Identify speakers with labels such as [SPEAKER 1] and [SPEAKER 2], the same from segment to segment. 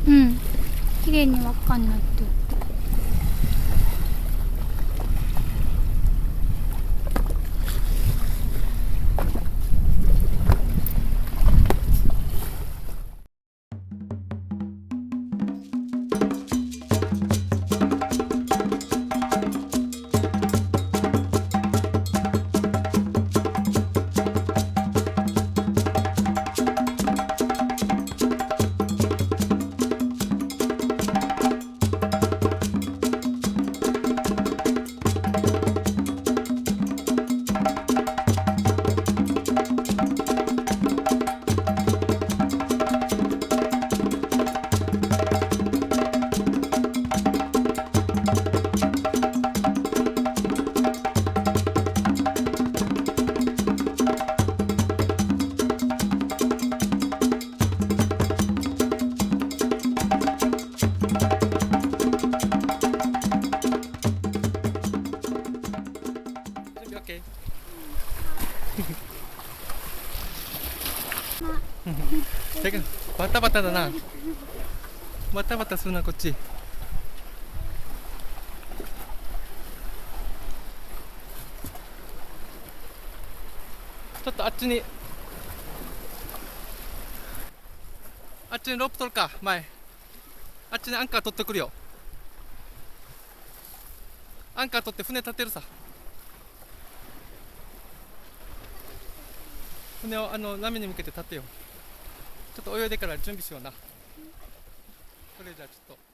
[SPEAKER 1] うん、綺麗に輪っかになってる。
[SPEAKER 2] バタバタだな。バタバタするな、こっち。ちょっとあっちにロープ取るか。前あっちにアンカー取ってくるよ。アンカー取って船立てるさ。船を波に向けて立てよ。ちょっと泳いでから準備しような。これじゃあちょっと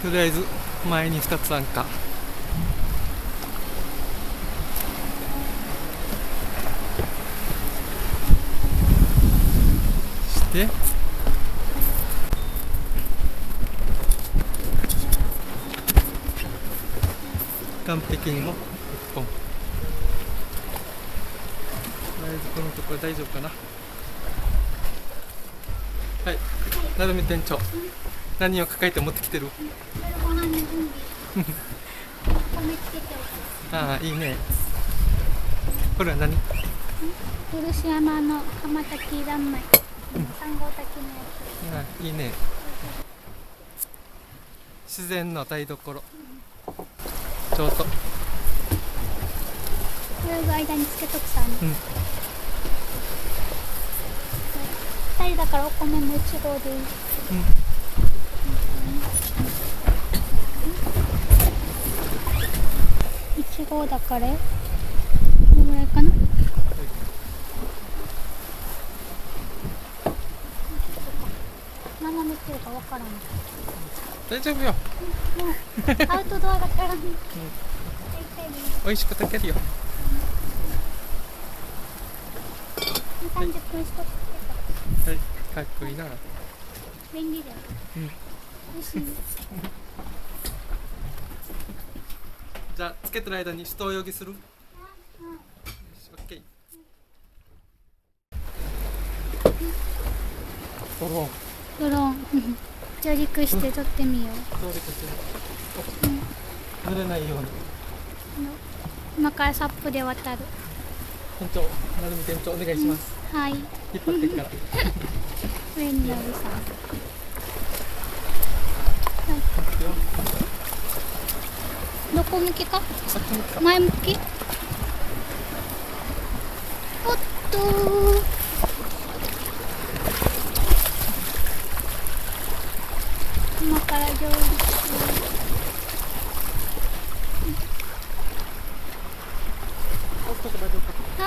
[SPEAKER 2] とりあえず前に2つアンカーして岸壁にも1本。とりあえずこのところ大丈夫かな。はい、なるみ店長、何を抱えて持ってきてる？ああ、いいね。これは何？
[SPEAKER 1] 漆山の浜炊き三昧、3号炊きのや
[SPEAKER 2] ああ、いいね。自然の台所、ちょうど
[SPEAKER 1] 泳ぐ間につけとくさね。2人だからお米も1合でいい。1合だからどのぐらいかな。何見てるかわからん。
[SPEAKER 2] 大丈夫よ。
[SPEAKER 1] アウトドアだからね。
[SPEAKER 2] 美味しく炊けるよ。
[SPEAKER 1] 30分しとく。
[SPEAKER 2] はい、かっこいいな。
[SPEAKER 1] 便利だよ。美味しい。
[SPEAKER 2] じゃあつけてる間に人泳ぎする？よし、オッケー。ドローン。
[SPEAKER 1] ドローン。上陸して撮ってみよう。
[SPEAKER 2] 上陸してる。濡れないように。
[SPEAKER 1] 今からサップで渡る。
[SPEAKER 2] 店長、なるみ店長お願いします。
[SPEAKER 1] はい。
[SPEAKER 2] 引っ張ってから。
[SPEAKER 1] 上になるさ。どこ向きか？
[SPEAKER 2] さっき見た。
[SPEAKER 1] 前向き？おっとー。今から上陸。あ？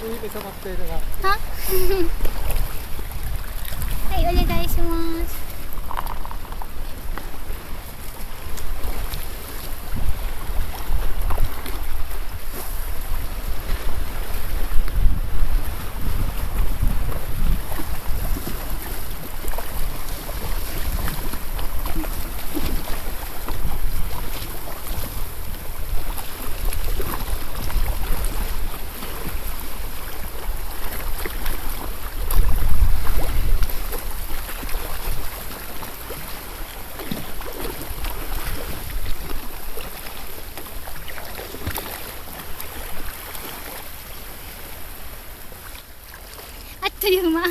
[SPEAKER 2] 海で触っているが。
[SPEAKER 1] あ？はい、お願いします。あっという間。あ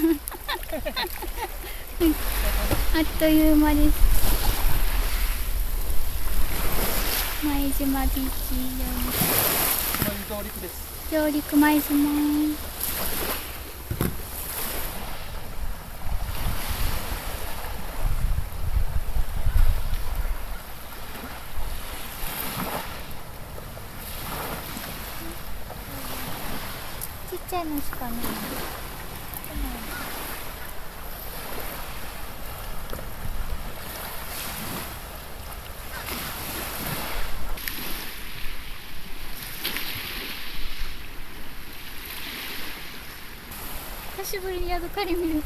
[SPEAKER 1] っという間です。前島ビーチ
[SPEAKER 2] 上陸です。
[SPEAKER 1] 上陸前島。ちっちゃいのしかない。久しぶりにヤドカリ見る。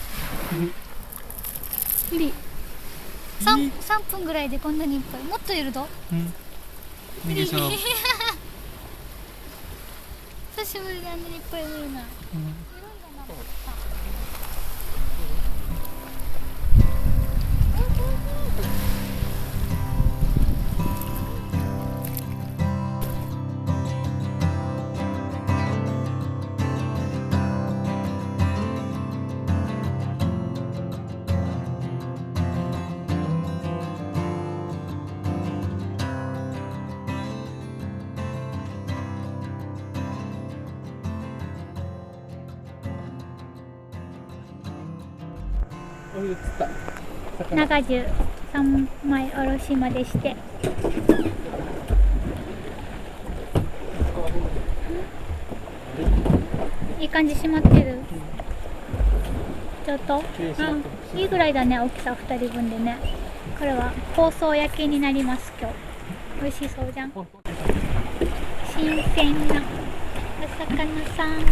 [SPEAKER 1] 無理。3分ぐらいでこんなにいっぱい。もっといるぞ。
[SPEAKER 2] いいでしょう。
[SPEAKER 1] 久しぶりにあんなにいっぱい見るな。長寿3枚おろしまでして。いい感じ閉まってる。ちょっといいぐらいだね、大きさ2人分でね。これは香草焼きになります。今日美味しそうじゃん。新鮮なお魚さん。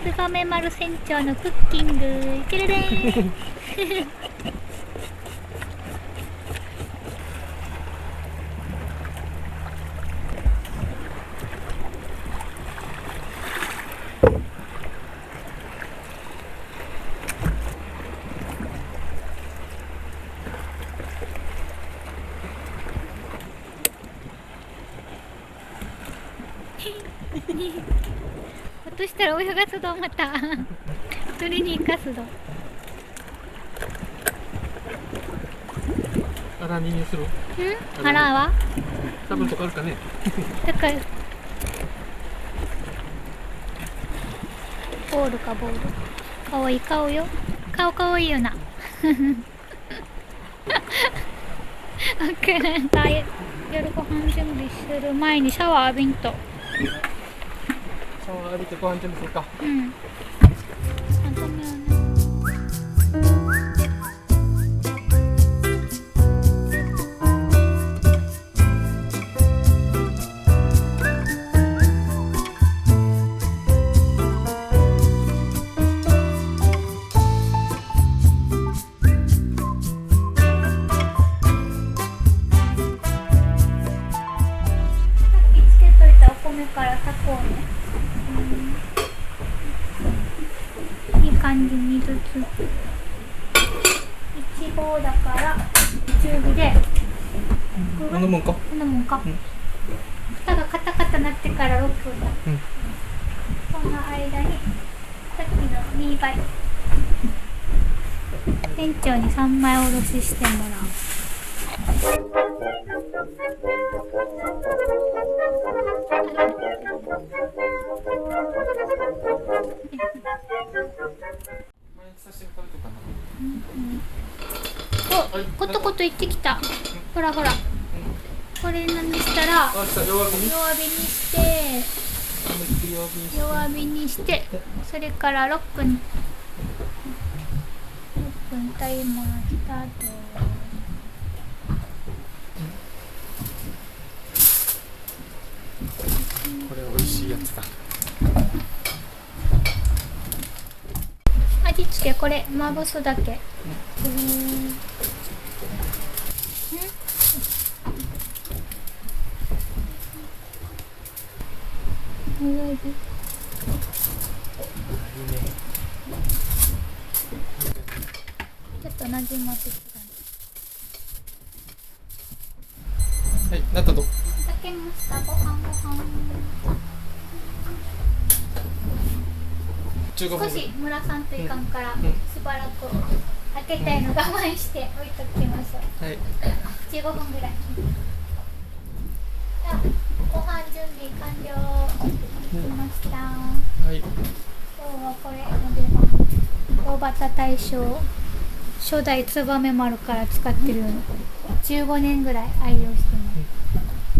[SPEAKER 1] ツバメ丸船長のクッキング。いけるでー。落としたら泳がすぞ、また。取りに行かすぞ。
[SPEAKER 2] アラにする？
[SPEAKER 1] アラは？
[SPEAKER 2] 多分とかあるかね。
[SPEAKER 1] だから。ボールかボール。かわいい顔よ。顔かわいいよな。夜ご飯準備する前にシャワー浴びんと。
[SPEAKER 2] シャワー浴びてご飯準備するか。
[SPEAKER 1] うん。あ、ダメよね。から炊こうね。いい感じにずつ。1合だから中火で。
[SPEAKER 2] こんなもんか。
[SPEAKER 1] こんなもんか。蓋がカタカタなってから6分だ。その間にさっきの2倍。店長に3枚おろししてもらう。お、コトコトいってきた。ほらほら。これ何したら弱火にしてそれから6分タイマースタート。
[SPEAKER 2] これ美味しいやつだ。
[SPEAKER 1] 味付けこれまぶすだけ。ちょっとなじませてくだ
[SPEAKER 2] さい。はい、なったと。
[SPEAKER 1] 炊けました。ご飯。
[SPEAKER 2] 15分。
[SPEAKER 1] 少し蒸らさんといかんから、しばらく開けたいの我慢して置いときましょう。
[SPEAKER 2] はい。
[SPEAKER 1] 15分ぐらい。じゃあご飯準備完了。できました。
[SPEAKER 2] はい。
[SPEAKER 1] 今日はこれの出番。大畑大将初代ツバメ丸から使ってる15年ぐらい愛用してます。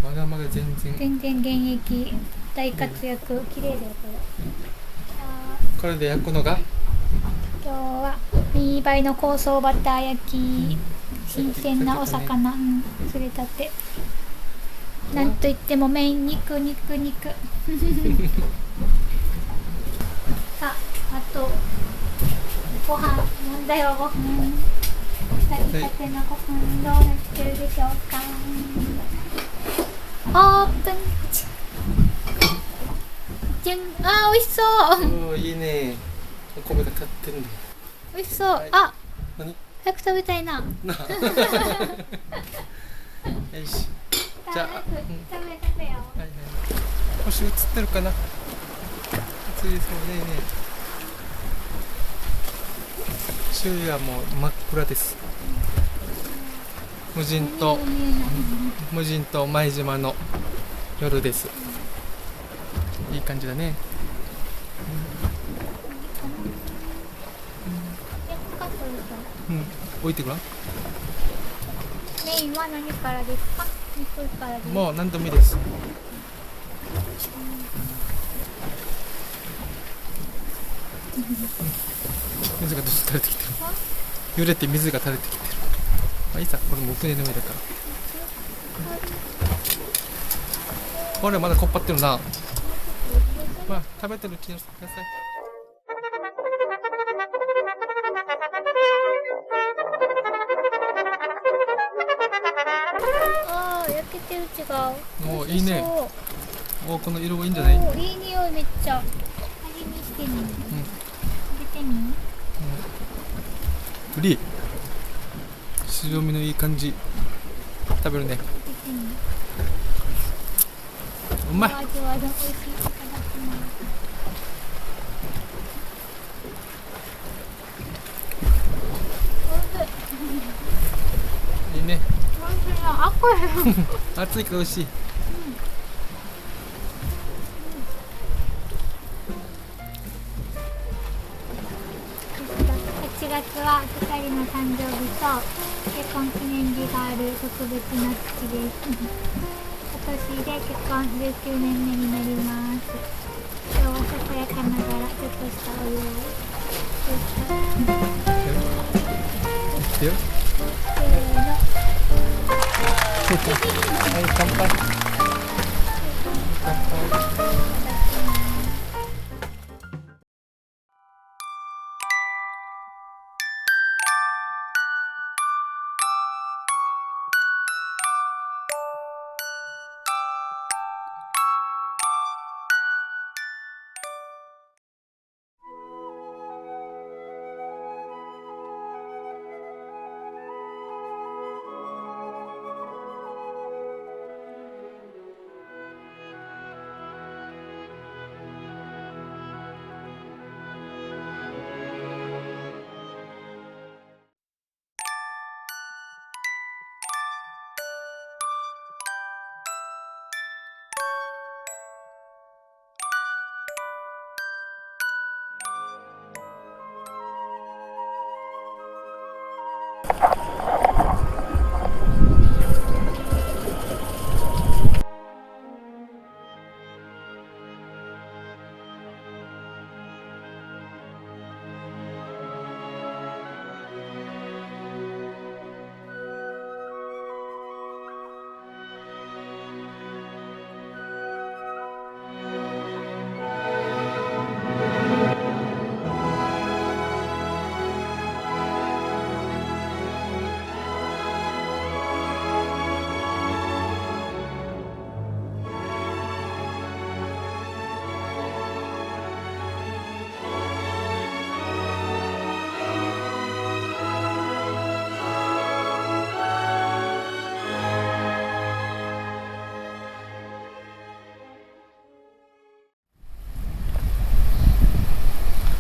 [SPEAKER 2] まだまだ全然
[SPEAKER 1] 現役大活躍。綺麗だよこれ。
[SPEAKER 2] これで焼くのが
[SPEAKER 1] 今日は2倍の香草バター焼き。新鮮なお魚、釣れたて。なんといってもメイン肉。さあ、あとご飯なんだよ。ご飯炊きたてのご飯どうなってるでしょうか。オープン。あー、美味しそう。
[SPEAKER 2] おー、いいね。お米が立ってるね。
[SPEAKER 1] 美味しそう。
[SPEAKER 2] はい、
[SPEAKER 1] あ、
[SPEAKER 2] 何？
[SPEAKER 1] 早く食べたいな。
[SPEAKER 2] よし。じゃあ、
[SPEAKER 1] 食べよ。
[SPEAKER 2] はいはい。星映ってるかな。映りそうね。周囲はもう真っ暗です。無人島前島の夜です。いい感じだね。置いてごらん。
[SPEAKER 1] メインは何からですか？肉からですか？
[SPEAKER 2] もう何でもいいです。水がどっと垂れてきてる。揺れて水が垂れてきてる。まあいいさ、これも船の上だから。これまだこっぱってるな。まあ食べてるうちにしてください。
[SPEAKER 1] ああ、焼けてる。違う。
[SPEAKER 2] おー、いいね。おー、この色いいんじゃない？
[SPEAKER 1] おー、いい匂いめっちゃ。味見してみ。入れてみ。
[SPEAKER 2] グリー。白身のいい感じ。食べるね。うまい。
[SPEAKER 1] 味は美味しい。いただきます。
[SPEAKER 2] いいね。
[SPEAKER 1] あ、これ。
[SPEAKER 2] 熱いから美味しい。
[SPEAKER 1] 月は2人の誕生日と結婚記念日がある特別な月です。今年で結婚19年目になります。今日はささやかながらちょっとしたお祝いでした。
[SPEAKER 2] いくよ。はい、乾杯。乾杯。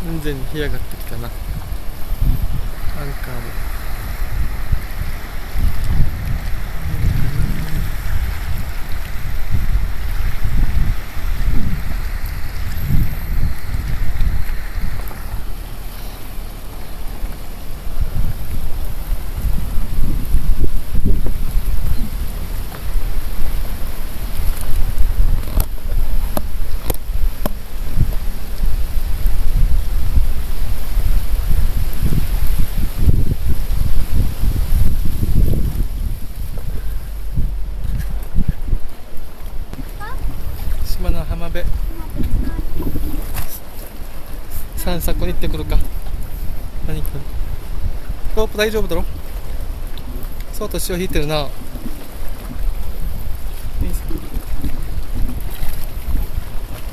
[SPEAKER 2] 完全に干上がってきたな。アンカーも島の浜辺散策に行ってくるか。何かロープ大丈夫だろ。そうと潮引いてるな。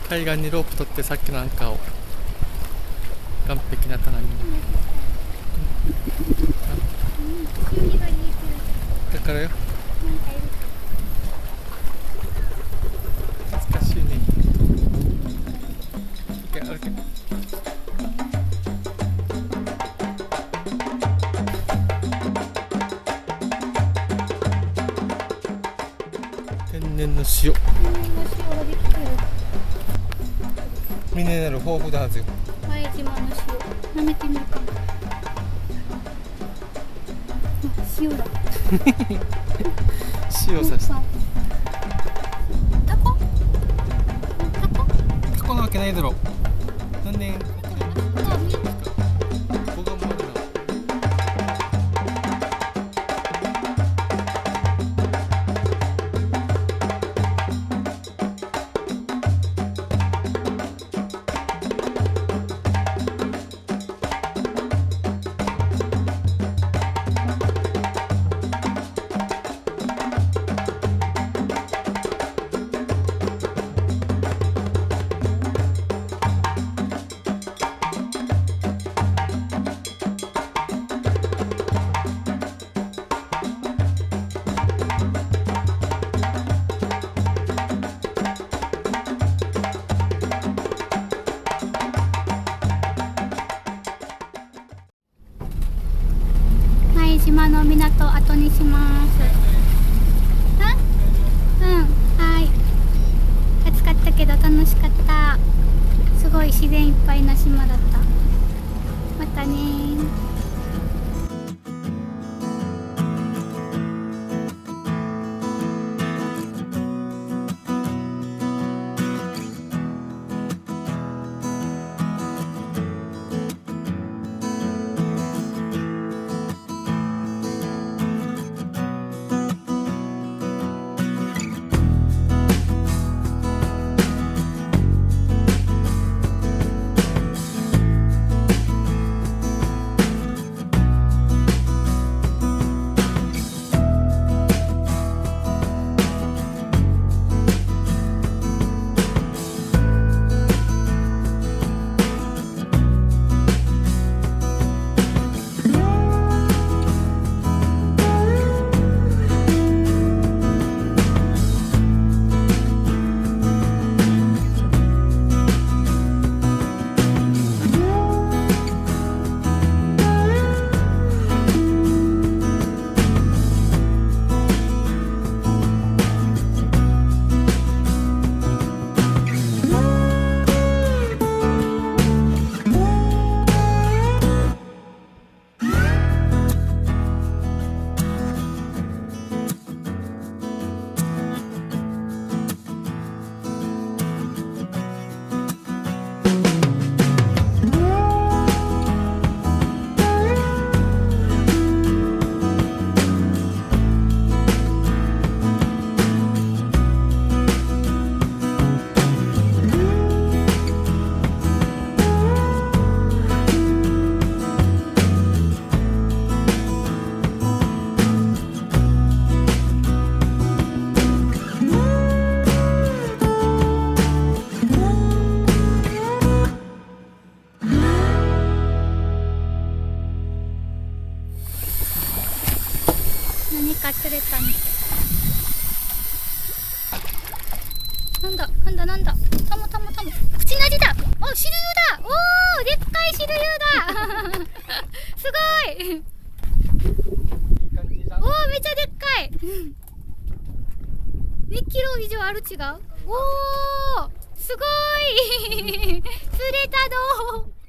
[SPEAKER 2] 海岸にロープ取ってさっきのアンカーを岸壁な棚にだからよ。懐かしいね。歩け。天然の塩。ミネラル豊富だはずよ。
[SPEAKER 1] 前島の塩舐めてみるか。塩だ。
[SPEAKER 2] 塩さして。
[SPEAKER 1] タコ？
[SPEAKER 2] タコなわけないだろ。何年？
[SPEAKER 1] 島の港を後にします。はい。暑かったけど楽しかった。すごい自然いっぱいな島だった。またねー。が釣れたみたい。なんだタモ口なじだ。お、シルユだ。おー、でっかいシルユだすごいおー、めっちゃでっかい2キロ以上ある。違う。おー、すごい釣れたどー